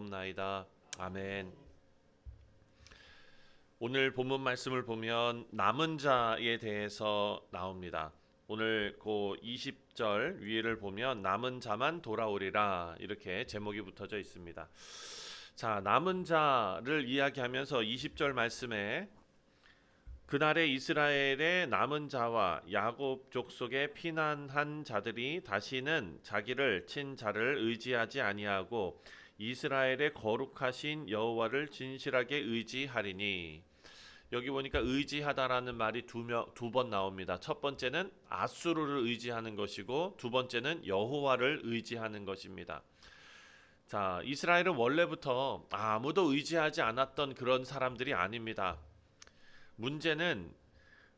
기도하옵나이다. 아멘. 오늘 본문 말씀을 보면 남은 자에 대해서 나옵니다. 오늘 그 20절 위를 보면 남은 자만 돌아오리라 이렇게 제목이 붙어져 있습니다. 자, 남은 자를 이야기하면서 20절 말씀에 그날에 이스라엘의 남은 자와 야곱 족속에 피난한 자들이 다시는 자기를 친 자를 의지하지 아니하고 이스라엘의 거룩하신 여호와를 진실하게 의지하리니. 여기 보니까 의지하다라는 말이 두 번 나옵니다. 첫 번째는 아수르를 의지하는 것이고 두 번째는 여호와를 의지하는 것입니다. 자, 이스라엘은 원래부터 아무도 의지하지 않았던 그런 사람들이 아닙니다. 문제는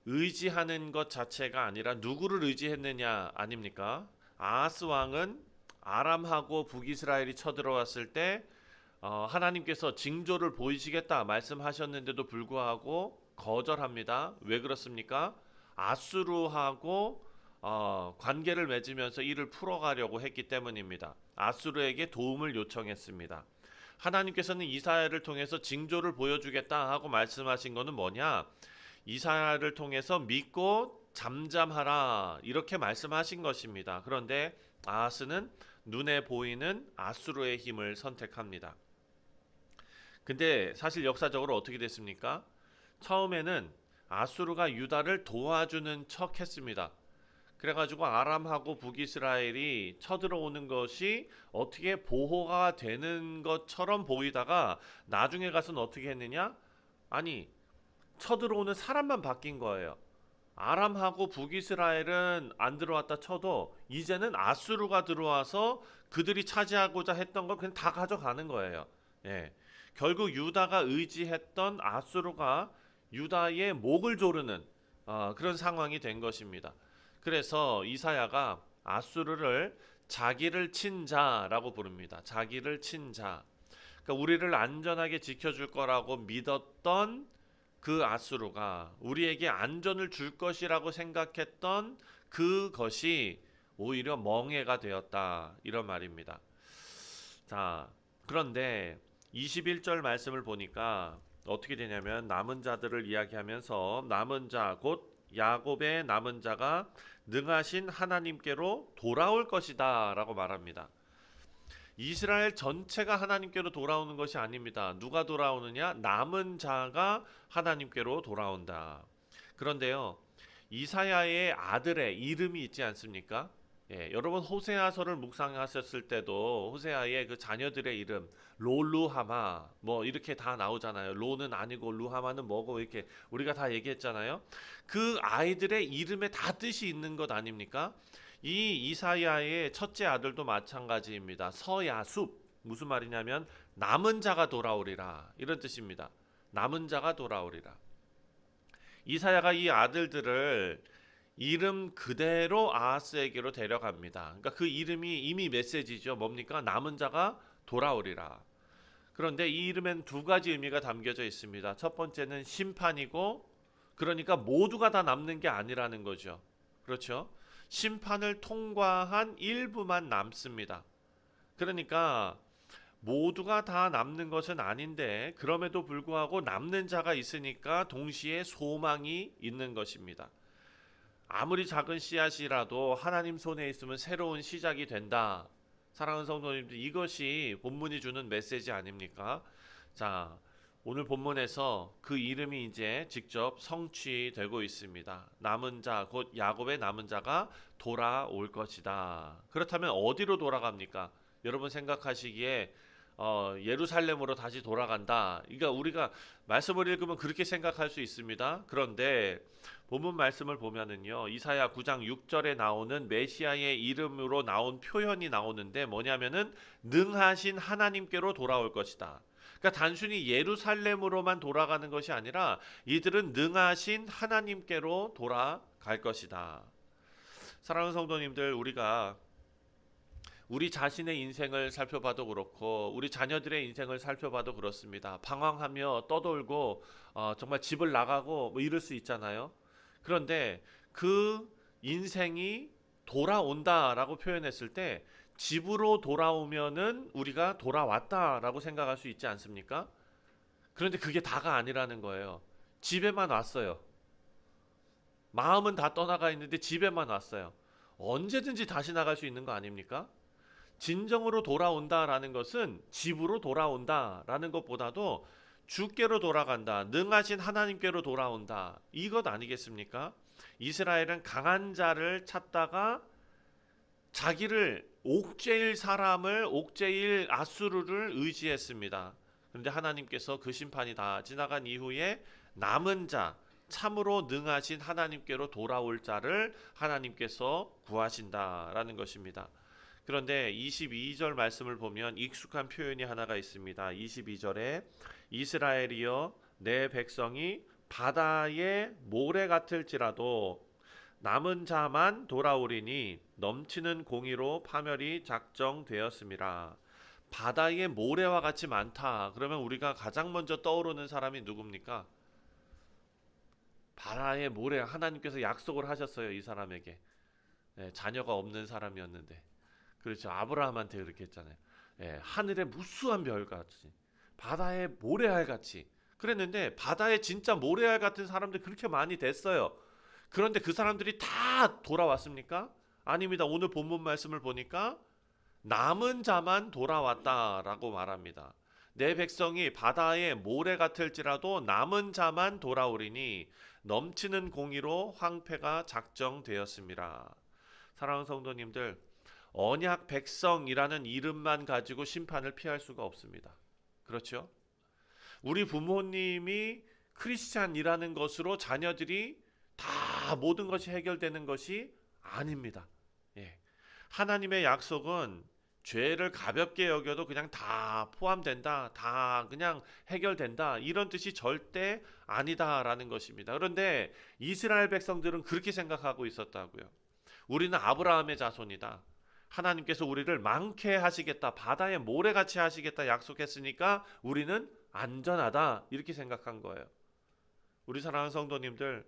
의지하는 것 자체가 아니라 누구를 의지했느냐 아닙니까? 아하스 왕은 아람하고 북이스라엘이 쳐들어왔을 때 하나님께서 징조를 보이시겠다 말씀하셨는데도 불구하고 거절합니다. 왜 그렇습니까? 아수르하고 관계를 맺으면서 이를 풀어가려고 했기 때문입니다. 아수르에게 도움을 요청했습니다. 하나님께서는 이사야를 통해서 징조를 보여주겠다 하고 말씀하신 것은 뭐냐? 이사야를 통해서 믿고 잠잠하라 이렇게 말씀하신 것입니다. 그런데 아하스는 눈에 보이는 아수르의 힘을 선택합니다. 근데 사실 역사적으로 어떻게 됐습니까? 처음에는 아수르가 유다를 도와주는 척 했습니다. 그래가지고 아람하고 북이스라엘이 쳐들어오는 것이 어떻게 보호가 되는 것처럼 보이다가 나중에 가서는 어떻게 했느냐? 아니, 쳐들어오는 사람만 바뀐 거예요. 아람하고 북이스라엘은 안 들어왔다 쳐도 이제는 아수르가 들어와서 그들이 차지하고자 했던 걸 그냥 다 가져가는 거예요. 예. 결국 유다가 의지했던 아수르가 유다의 목을 조르는 그런 상황이 된 것입니다. 그래서 이사야가 아수르를 자기를 친 자라고 부릅니다. 자기를 친 자. 그러니까 우리를 안전하게 지켜줄 거라고 믿었던 그 아수르가 우리에게 안전을 줄 것이라고 생각했던 그것이 오히려 멍해가 되었다. 이런 말입니다. 자, 그런데 21절 말씀을 보니까 어떻게 되냐면 남은 자들을 이야기하면서 남은 자 곧 야곱의 남은 자가 능하신 하나님께로 돌아올 것이다 라고 말합니다. 이스라엘 전체가 하나님께로 돌아오는 것이 아닙니다. 누가 돌아오느냐? 남은 자가 하나님께로 돌아온다. 그런데요, 이사야의 아들의 이름이 있지 않습니까? 예, 여러분 호세아서를 묵상하셨을 때도 호세아의 그 자녀들의 이름 롤루하마 뭐 이렇게 다 나오잖아요. 로는 아니고 루하마는 뭐고 이렇게 우리가 다 얘기했잖아요. 그 아이들의 이름에 다 뜻이 있는 것 아닙니까? 이 이사야의 첫째 아들도 마찬가지입니다. 서야숲 무슨 말이냐면 남은 자가 돌아오리라 이런 뜻입니다. 남은 자가 돌아오리라. 이사야가 이 아들들을 이름 그대로 아하스에게로 데려갑니다. 그러니까 그 이름이 이미 메시지죠. 뭡니까? 남은 자가 돌아오리라. 그런데 이 이름엔 두 가지 의미가 담겨져 있습니다. 첫 번째는 심판이고, 그러니까 모두가 다 남는 게 아니라는 거죠. 그렇죠? 심판을 통과한 일부만 남습니다. 그러니까 모두가 다 남는 것은 아닌데 그럼에도 불구하고 남는 자가 있으니까 동시에 소망이 있는 것입니다. 아무리 작은 씨앗이라도 하나님 손에 있으면 새로운 시작이 된다. 사랑하는 성도님들, 이것이 본문이 주는 메시지 아닙니까? 자, 오늘 본문에서 그 이름이 이제 직접 성취되고 있습니다. 남은 자, 곧 야곱의 남은 자가 돌아올 것이다. 그렇다면 어디로 돌아갑니까? 여러분 생각하시기에 예루살렘으로 다시 돌아간다. 그러니까 우리가 말씀을 읽으면 그렇게 생각할 수 있습니다. 그런데 본문 말씀을 보면은요, 이사야 9장 6절에 나오는 메시아의 이름으로 나온 표현이 나오는데 뭐냐면은 능하신 하나님께로 돌아올 것이다. 그러니까 단순히 예루살렘으로만 돌아가는 것이 아니라 이들은 능하신 하나님께로 돌아갈 것이다. 사랑하는 성도님들, 우리가 우리 자신의 인생을 살펴봐도 그렇고 우리 자녀들의 인생을 살펴봐도 그렇습니다. 방황하며 떠돌고 정말 집을 나가고 뭐 이럴 수 있잖아요. 그런데 그 인생이 돌아온다라고 표현했을 때 집으로 돌아오면은 우리가 돌아왔다라고 생각할 수 있지 않습니까? 그런데 그게 다가 아니라는 거예요. 집에만 왔어요. 마음은 다 떠나가 있는데 집에만 왔어요. 언제든지 다시 나갈 수 있는 거 아닙니까? 진정으로 돌아온다라는 것은 집으로 돌아온다라는 것보다도 주께로 돌아간다, 능하신 하나님께로 돌아온다, 이것 아니겠습니까? 이스라엘은 강한 자를 찾다가 자기를 옥죄일 사람을, 옥죄일 아수르를 의지했습니다. 그런데 하나님께서 그 심판이 다 지나간 이후에 남은 자, 참으로 능하신 하나님께로 돌아올 자를 하나님께서 구하신다라는 것입니다. 그런데 22절 말씀을 보면 익숙한 표현이 하나가 있습니다. 22절에 이스라엘이여 내 백성이 바다의 모래 같을지라도 남은 자만 돌아오리니 넘치는 공의로 파멸이 작정되었음이라. 바다의 모래와 같이 많다. 그러면 우리가 가장 먼저 떠오르는 사람이 누굽니까? 바다의 모래. 하나님께서 약속을 하셨어요, 이 사람에게. 자녀가 없는 사람이었는데. 그렇죠. 아브라함한테 그렇게 했잖아요. 하늘의 무수한 별같이, 바다의 모래알 같이. 그랬는데 바다에 진짜 모래알 같은 사람들 그렇게 많이 됐어요. 그런데 그 사람들이 다 돌아왔습니까? 아닙니다. 오늘 본문 말씀을 보니까 남은 자만 돌아왔다라고 말합니다. 내 백성이 바다의 모래 같을지라도 남은 자만 돌아오리니 넘치는 공의로 황폐가 작정되었습니다. 사랑하는 성도님들, 언약 백성이라는 이름만 가지고 심판을 피할 수가 없습니다. 그렇죠? 우리 부모님이 크리스찬이라는 것으로 자녀들이 다 모든 것이 해결되는 것이 아닙니다. 하나님의 약속은 죄를 가볍게 여겨도 그냥 다 포함된다, 다 그냥 해결된다, 이런 뜻이 절대 아니다라는 것입니다. 그런데 이스라엘 백성들은 그렇게 생각하고 있었다고요. 우리는 아브라함의 자손이다. 하나님께서 우리를 많게 하시겠다, 바다의 모래같이 하시겠다 약속했으니까 우리는 안전하다, 이렇게 생각한 거예요. 우리 사랑하는 성도님들,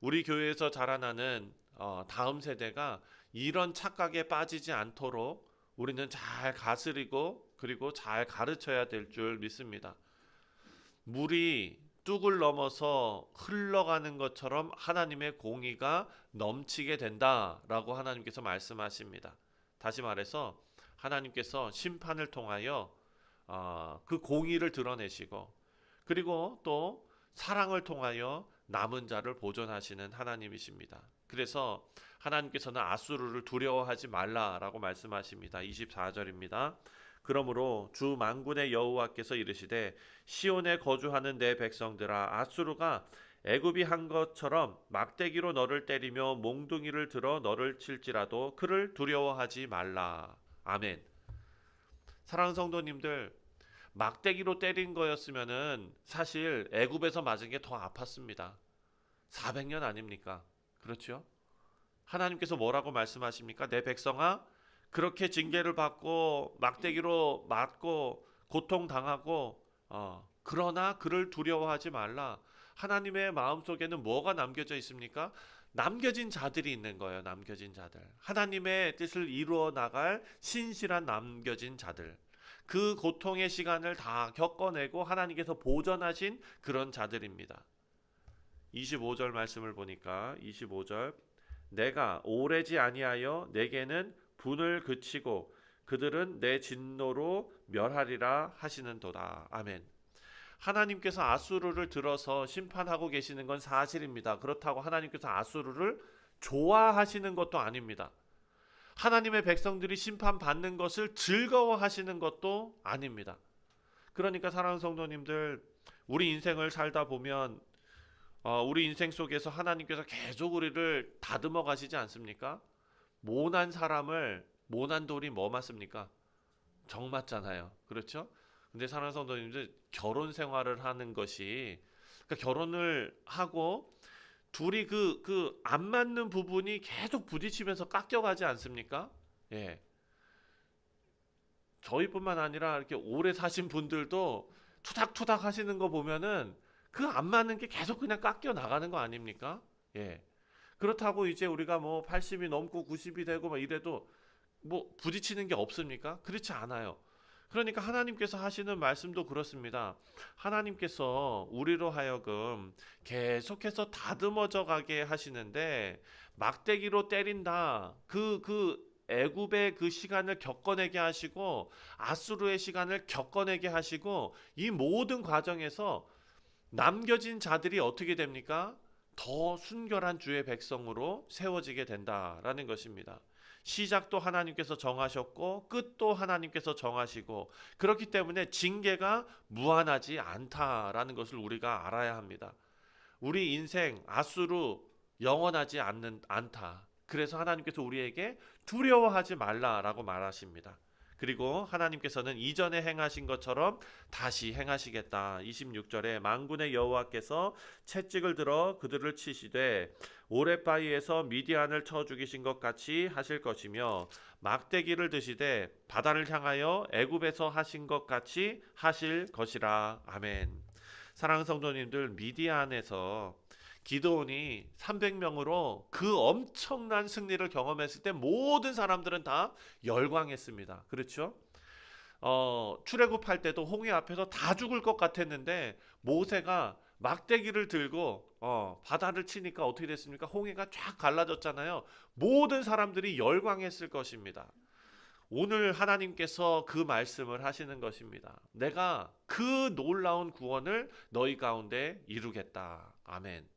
우리 교회에서 자라나는 다음 세대가 이런 착각에 빠지지 않도록 우리는 잘 다스리고 그리고 잘 가르쳐야 될 줄 믿습니다. 물이 뚝을 넘어서 흘러가는 것처럼 하나님의 공의가 넘치게 된다라고 하나님께서 말씀하십니다. 다시 말해서 하나님께서 심판을 통하여 그 공의를 드러내시고, 그리고 또 사랑을 통하여 남은 자를 보존하시는 하나님이십니다. 그래서 하나님께서는 아수르를 두려워하지 말라라고 말씀하십니다. 24절입니다. 그러므로 주 만군의 여호와께서 이르시되 시온에 거주하는 내 백성들아, 아수르가 애굽이 한 것처럼 막대기로 너를 때리며 몽둥이를 들어 너를 칠지라도 그를 두려워하지 말라. 아멘. 사랑하는 성도님들, 막대기로 때린 거였으면은 사실 애굽에서 맞은 게 더 아팠습니다. 400년 아닙니까? 그렇죠? 하나님께서 뭐라고 말씀하십니까? 내 백성아, 그렇게 징계를 받고 막대기로 맞고 고통당하고 그러나 그를 두려워하지 말라. 하나님의 마음속에는 뭐가 남겨져 있습니까? 남겨진 자들이 있는 거예요. 남겨진 자들. 하나님의 뜻을 이루어 나갈 신실한 남겨진 자들. 그 고통의 시간을 다 겪어내고 하나님께서 보전하신 그런 자들입니다. 25절 말씀을 보니까 25절, 내가 오래지 아니하여 내게는 분을 그치고 그들은 내 진노로 멸하리라 하시는도다. 아멘. 하나님께서 아수르를 들어서 심판하고 계시는 건 사실입니다. 그렇다고 하나님께서 아수르를 좋아하시는 것도 아닙니다. 하나님의 백성들이 심판받는 것을 즐거워하시는 것도 아닙니다. 그러니까 사랑하는 성도님들, 우리 인생을 살다 보면 우리 인생 속에서 하나님께서 계속 우리를 다듬어 가시지 않습니까? 모난 사람을, 모난 돌이 뭐 맞습니까? 정 맞잖아요. 그렇죠? 근데 사랑하는 성도님들, 결혼 생활을 하는 것이, 그러니까 결혼을 하고 둘이 안 맞는 부분이 계속 부딪히면서 깎여가지 않습니까? 예. 저희뿐만 아니라 이렇게 오래 사신 분들도 투닥투닥 하시는 거 보면은 그 안 맞는 게 계속 그냥 깎여 나가는 거 아닙니까? 예. 그렇다고 이제 우리가 뭐 80이 넘고 90이 되고 막 이래도 뭐 부딪히는 게 없습니까? 그렇지 않아요. 그러니까 하나님께서 하시는 말씀도 그렇습니다. 하나님께서 우리로 하여금 계속해서 다듬어져 가게 하시는데 막대기로 때린다. 그 애굽의 그 시간을 겪어내게 하시고 아수르의 시간을 겪어내게 하시고 이 모든 과정에서 남겨진 자들이 어떻게 됩니까? 더 순결한 주의 백성으로 세워지게 된다라는 것입니다. 시작도 하나님께서 정하셨고 끝도 하나님께서 정하시고 그렇기 때문에 징계가 무한하지 않다라는 것을 우리가 알아야 합니다. 우리 인생 아수르 영원하지 않다. 그래서 하나님께서 우리에게 두려워하지 말라라고 말하십니다. 그리고 하나님께서는 이전에 행하신 것처럼 다시 행하시겠다. 26절에 만군의 여호와께서 채찍을 들어 그들을 치시되 오랫바위에서 미디안을 쳐 죽이신 것 같이 하실 것이며 막대기를 드시되 바다를 향하여 애굽에서 하신 것 같이 하실 것이라. 아멘. 사랑하는 성도님들, 미디안에서 기드온이 300명으로 그 엄청난 승리를 경험했을 때 모든 사람들은 다 열광했습니다. 그렇죠? 출애굽할 때도 홍해 앞에서 다 죽을 것 같았는데 모세가 막대기를 들고 바다를 치니까 어떻게 됐습니까? 홍해가 쫙 갈라졌잖아요. 모든 사람들이 열광했을 것입니다. 오늘 하나님께서 그 말씀을 하시는 것입니다. 내가 그 놀라운 구원을 너희 가운데 이루겠다. 아멘.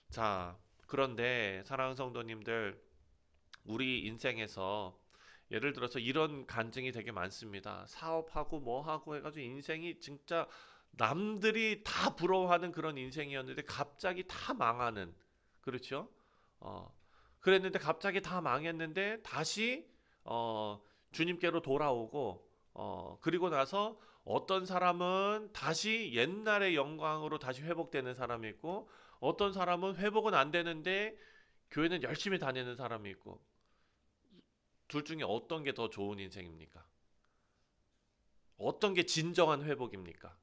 자, 그런데 사랑하는 성도님들, 우리 인생에서 예를 들어서 이런 간증이 되게 많습니다. 사업하고 뭐 하고 해가지고 인생이 진짜 남들이 다 부러워하는 그런 인생이었는데 갑자기 다 망하는, 그렇죠? 그랬는데 갑자기 다 망했는데 다시 주님께로 돌아오고 그리고 나서 어떤 사람은 다시 옛날의 영광으로 다시 회복되는 사람이 있고 어떤 사람은 회복은 안 되는데 교회는 열심히 다니는 사람이 있고 둘 중에 어떤 게 더 좋은 인생입니까? 어떤 게 진정한 회복입니까?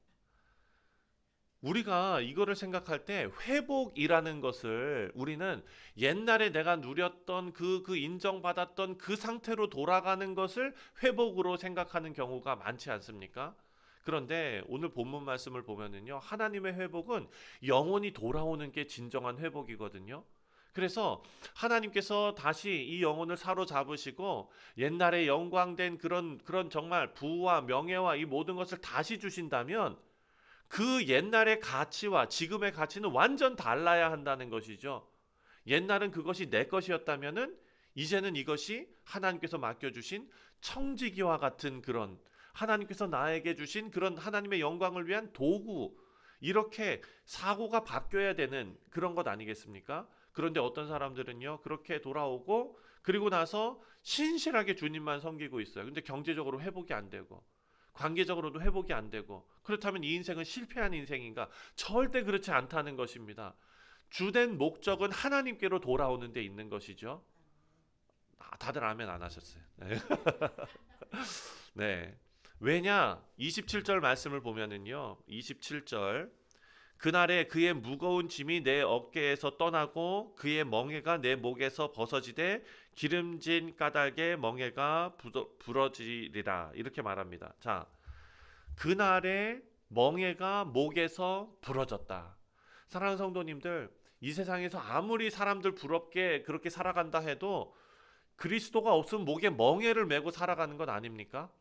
우리가 이거를 생각할 때 회복이라는 것을 우리는 옛날에 내가 누렸던 그 인정받았던 그 상태로 돌아가는 것을 회복으로 생각하는 경우가 많지 않습니까? 그런데 오늘 본문 말씀을 보면은요, 하나님의 회복은 영혼이 돌아오는 게 진정한 회복이거든요. 그래서 하나님께서 다시 이 영혼을 사로잡으시고 옛날에 영광된 그런 정말 부와 명예와 이 모든 것을 다시 주신다면 그 옛날의 가치와 지금의 가치는 완전 달라야 한다는 것이죠. 옛날은 그것이 내 것이었다면은 이제는 이것이 하나님께서 맡겨주신 청지기와 같은 그런 하나님께서 나에게 주신 그런 하나님의 영광을 위한 도구, 이렇게 사고가 바뀌어야 되는 그런 것 아니겠습니까? 그런데 어떤 사람들은요, 그렇게 돌아오고 그리고 나서 신실하게 주님만 섬기고 있어요. 근데 경제적으로 회복이 안 되고 관계적으로도 회복이 안 되고, 그렇다면 이 인생은 실패한 인생인가? 절대 그렇지 않다는 것입니다. 주된 목적은 하나님께로 돌아오는 데 있는 것이죠. 다들 아멘 안 하셨어요. 네. 네. 왜냐? 27절 말씀을 보면은요. 27절. 그날에 그의 무거운 짐이 내 어깨에서 떠나고 그의 멍에가 내 목에서 벗어지되 기름진 까닭에 멍에가 부러지리라. 이렇게 말합니다. 자, 그날에 멍에가 목에서 부러졌다. 사랑하는 성도님들, 이 세상에서 아무리 사람들 부럽게 그렇게 살아간다 해도 그리스도가 없으면 목에 멍에를 메고 살아가는 것 아닙니까?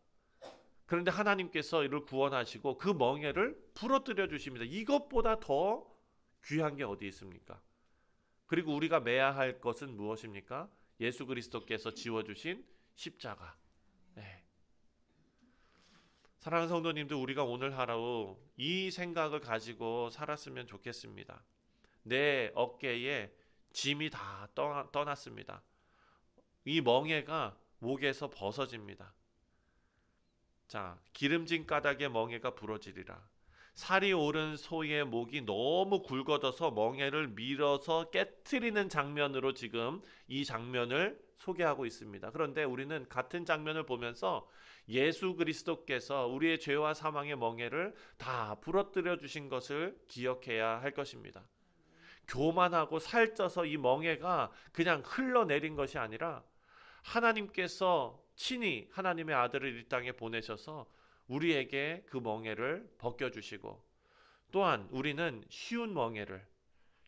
그런데 하나님께서 이를 구원하시고 그 멍에를 부러뜨려 주십니다. 이것보다 더 귀한 게 어디 있습니까? 그리고 우리가 매야 할 것은 무엇입니까? 예수 그리스도께서 지워주신 십자가. 네. 사랑하는 성도님들, 우리가 오늘 하루 이 생각을 가지고 살았으면 좋겠습니다. 내 어깨에 짐이 다 떠났습니다. 이 멍에가 목에서 벗어집니다. 자, 기름진 까닭에 멍에가 부러지리라. 살이 오른 소의 목이 너무 굵어져서 멍에를 밀어서 깨트리는 장면으로 지금 이 장면을 소개하고 있습니다. 그런데 우리는 같은 장면을 보면서 예수 그리스도께서 우리의 죄와 사망의 멍에를 다 부러뜨려 주신 것을 기억해야 할 것입니다. 교만하고 살쪄서 이 멍에가 그냥 흘러내린 것이 아니라 하나님께서 친히 하나님의 아들을 이 땅에 보내셔서 우리에게 그 멍에를 벗겨주시고, 또한 우리는 쉬운 멍에를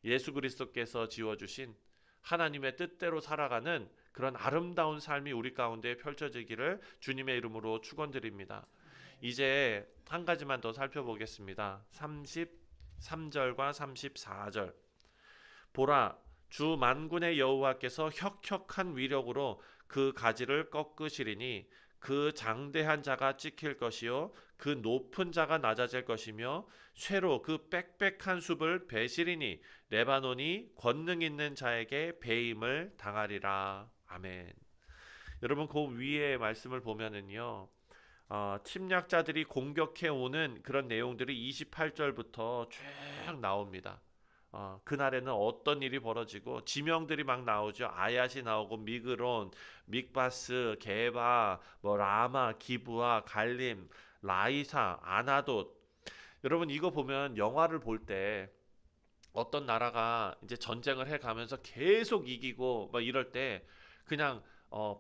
예수 그리스도께서 지워주신 하나님의 뜻대로 살아가는 그런 아름다운 삶이 우리 가운데 펼쳐지기를 주님의 이름으로 축원드립니다. 이제 한 가지만 더 살펴보겠습니다. 33절과 34절. 보라, 주 만군의 여호와께서 혁혁한 위력으로 그 가지를 꺾으시리니 그 장대한 자가 찍힐 것이요 그 높은 자가 낮아질 것이며 쇠로 그 빽빽한 숲을 베시리니 레바논이 권능 있는 자에게 배임을 당하리라. 아멘. 여러분, 그 위에 말씀을 보면은요, 침략자들이 공격해 오는 그런 내용들이 28절부터 쭉 나옵니다. 그날에는 어떤 일이 벌어지고 지명들이 막 나오죠. 아얏이 나오고 미그론, 믹바스, 게바, 라마, 기브아, 갈림, 라이사, 아나돗. 여러분, 이거 보면 영화를 볼 때 어떤 나라가 이제 전쟁을 해 가면서 계속 이기고 막 이럴 때 그냥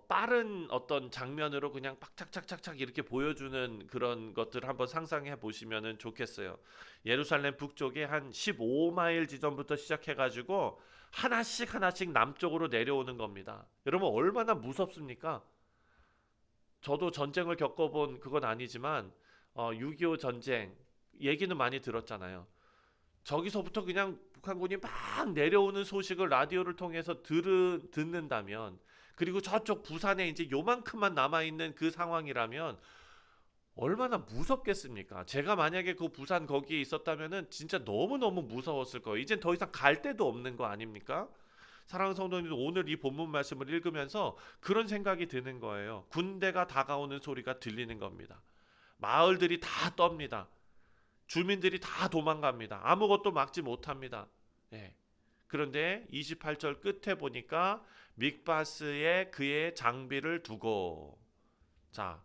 빠른 어떤 장면으로 그냥 빡착착착착 이렇게 보여주는 그런 것들 한번 상상해 보시면은 좋겠어요. 예루살렘 북쪽에 한 15마일 지점부터 시작해 가지고 하나씩 하나씩 남쪽으로 내려오는 겁니다. 여러분, 얼마나 무섭습니까? 저도 전쟁을 겪어본 그건 아니지만 6.25 전쟁 얘기는 많이 들었잖아요. 저기서부터 그냥 북한군이 막 내려오는 소식을 라디오를 통해서 듣는다면, 그리고 저쪽 부산에 이제 요만큼만 남아있는 그 상황이라면 얼마나 무섭겠습니까? 제가 만약에 그 부산 거기에 있었다면은 진짜 너무너무 무서웠을 거예요. 이젠 더 이상 갈 데도 없는 거 아닙니까? 사랑하는 성도님들, 오늘 이 본문 말씀을 읽으면서 그런 생각이 드는 거예요. 군대가 다가오는 소리가 들리는 겁니다. 마을들이 다 떱니다. 주민들이 다 도망갑니다. 아무것도 막지 못합니다. 예. 그런데 28절 끝에 보니까 믹바스에 그의 장비를 두고, 자,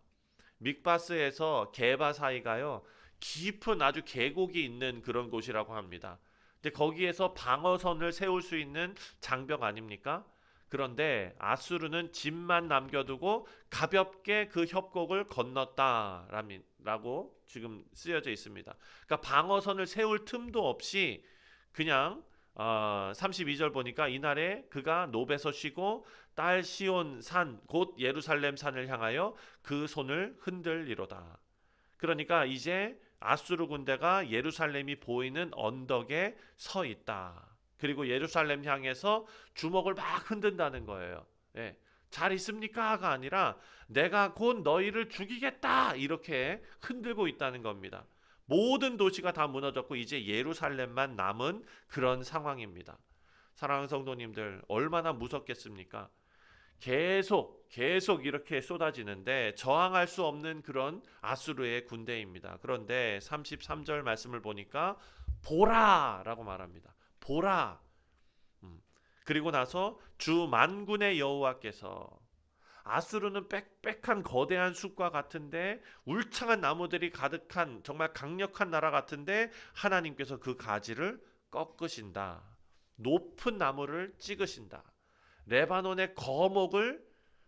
믹바스에서 게바 사이가요 깊은 아주 계곡이 있는 그런 곳이라고 합니다. 근데 거기에서 방어선을 세울 수 있는 장벽 아닙니까? 그런데 아수르는 집만 남겨두고 가볍게 그 협곡을 건넜다라고 지금 쓰여져 있습니다. 그러니까 방어선을 세울 틈도 없이 그냥 32절 보니까 이날에 그가 노베서 쉬고 딸 시온 산 곧 예루살렘 산을 향하여 그 손을 흔들리로다. 그러니까 이제 아수르 군대가 예루살렘이 보이는 언덕에 서 있다. 그리고 예루살렘 향해서 주먹을 막 흔든다는 거예요. 예. 잘 있습니까가 아니라 내가 곧 너희를 죽이겠다 이렇게 흔들고 있다는 겁니다. 모든 도시가 다 무너졌고 이제 예루살렘만 남은 그런 상황입니다. 사랑하는 성도님들, 얼마나 무섭겠습니까? 계속 이렇게 쏟아지는데 저항할 수 없는 그런 아수르의 군대입니다. 그런데 33절 말씀을 보니까 보라라고 말합니다. 보라. 그리고 나서 주 만군의 여호와께서, 아수르는 빽빽한 거대한 숲과 같은데 울창한 나무들이 가득한 정말 강력한 나라 같은데 하나님께서 그 가지를 꺾으신다. 높은 나무를 찍으신다. 레바논의 거목을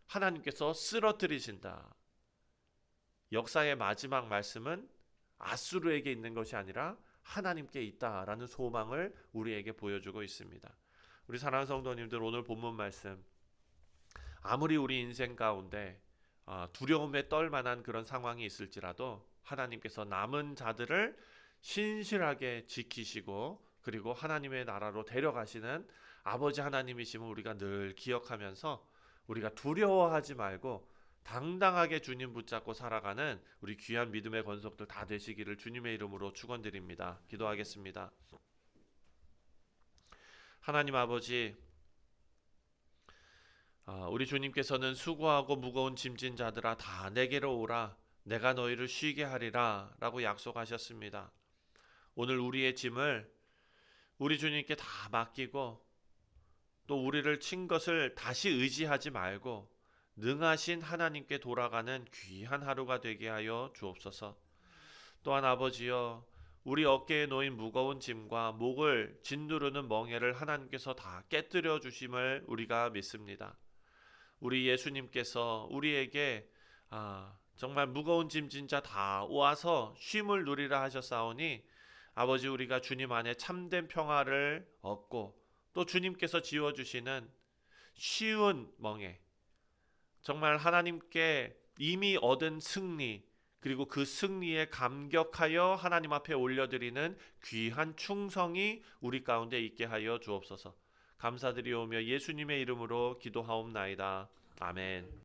하나님께서 쓰러뜨리신다. 역사의 마지막 말씀은 아수르에게 있는 것이 아니라 하나님께 있다라는 소망을 우리에게 보여주고 있습니다. 우리 사랑하는 성도님들, 오늘 본문 말씀, 아무리 우리 인생 가운데 두려움에 떨 만한 그런 상황이 있을지라도 하나님께서 남은 자들을 신실하게 지키시고 그리고 하나님의 나라로 데려가시는 아버지 하나님이심을 우리가 늘 기억하면서 우리가 두려워하지 말고 당당하게 주님 붙잡고 살아가는 우리 귀한 믿음의 권속들 다 되시기를 주님의 이름으로 축원드립니다. 기도하겠습니다. 하나님 아버지, 우리 주님께서는 수고하고 무거운 짐진 자들아 다 내게로 오라, 내가 너희를 쉬게 하리라 라고 약속하셨습니다. 오늘 우리의 짐을 우리 주님께 다 맡기고 또 우리를 친 것을 다시 의지하지 말고 능하신 하나님께 돌아가는 귀한 하루가 되게 하여 주옵소서. 또한 아버지여, 우리 어깨에 놓인 무거운 짐과 목을 짓누르는 멍에를 하나님께서 다 깨뜨려 주심을 우리가 믿습니다. 우리 예수님께서 우리에게 정말 무거운 짐진 자 다 오아서 쉼을 누리라 하셨사오니 아버지 우리가 주님 안에 참된 평화를 얻고 또 주님께서 지어주시는 쉬운 멍에 정말 하나님께 이미 얻은 승리 그리고 그 승리에 감격하여 하나님 앞에 올려드리는 귀한 충성이 우리 가운데 있게 하여 주옵소서. 감사드리오며 예수님의 이름으로 기도하옵나이다. 아멘.